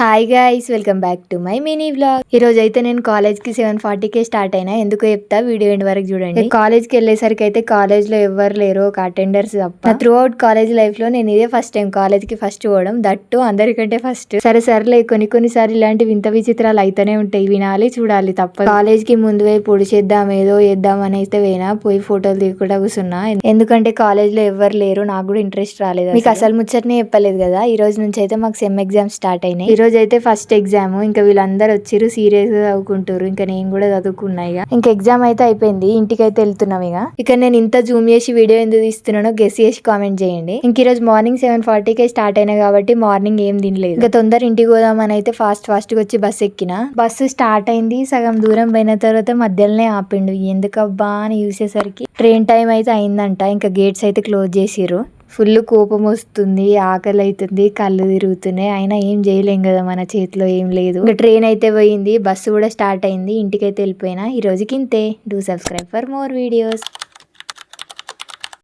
Hi guys, welcome back to my mini vlog. ఈ రోజు అయితే నేను కాలేజ్ కి 7:40కే స్టార్ట్ అయినా. ఎందుకు చెప్తా, వీడియో ఎండ్ వరకు చూడండి. కాలేజ్ కి వెళ్ళేసరికి అయితే కాలేజ్ లో ఎవరు లేరు, ఒక అటెండర్స్ తప్ప. నా త్రూ అవుట్ కాలేజ్ లైఫ్ లో నేను ఇదే ఫస్ట్ టైం కాలేజ్ కి ఫస్ట్ పోవడం, దట్టు అందరికంటే ఫస్ట్. సరేలే, కొన్నిసార్లు ఇలాంటి వింత విచిత్రాలు అయితేనే ఉంటాయి, వినాలి చూడాలి తప్ప. కాలేజ్ కి ముందు వైపు పొడి చేద్దాం, ఏదో చేద్దాం అని అయితే పోయినా, పోయి ఫోటోలు దిగకుండా కూర్చున్నా. ఎందుకంటే కాలేజ్ లో ఎవరు లేరు, నాకు కూడా ఇంట్రెస్ట్ రాలేదు. మీకు అసలు ముచ్చటనే చెప్పలేదు కదా. ఈ రోజు నుంచి అయితే మాకు సెమ్ ఎగ్జామ్ స్టార్ట్ అయినాయి. ఈ రోజు అయితే ఫస్ట్ ఎగ్జామ్. ఇంకా వీళ్ళందరూ వచ్చిర్రు, సీరియస్ గా చదువుకుంటారు. ఇంకా నేను కూడా చదువుకున్నా. ఇంకా ఎగ్జామ్ అయితే అయిపోయింది, ఇంటికి అయితే వెళ్తున్నాం. ఇక నేను ఇంత జూమ్ చేసి వీడియో ఎందుకు తీస్తున్నానో గెస్ చేసి కామెంట్ చేయండి. ఇంక ఈ రోజు మార్నింగ్ 7:40కే స్టార్ట్ అయినా కాబట్టి మార్నింగ్ ఏం తినలేదు. ఇంకా తొందర ఇంటికి పోదామని అయితే ఫాస్ట్ గా వచ్చి బస్సు ఎక్కిన. బస్సు స్టార్ట్ అయింది, సగం దూరం పోయిన తర్వాత మధ్యలోనే ఆపిండు. ఎందుకబ్బా అని చూసేసరికి ట్రైన్ టైం అయితే అయిందంట. ఇంకా గేట్స్ అయితే క్లోజ్ చేసిర్రు. ఫుల్ కోపం వస్తుంది, ఆకలి అవుతుంది, కళ్ళు తిరుగుతున్నాయి. అయినా ఏం చేయలేం కదా, మన చేతిలో ఏం లేదు. ఇంకా ట్రైన్ అయితే పోయింది, బస్సు కూడా స్టార్ట్ అయింది. ఇంటికైతే వెళ్ళిపోయినా. ఈ రోజుకి ఇంతే. Do subscribe for more videos.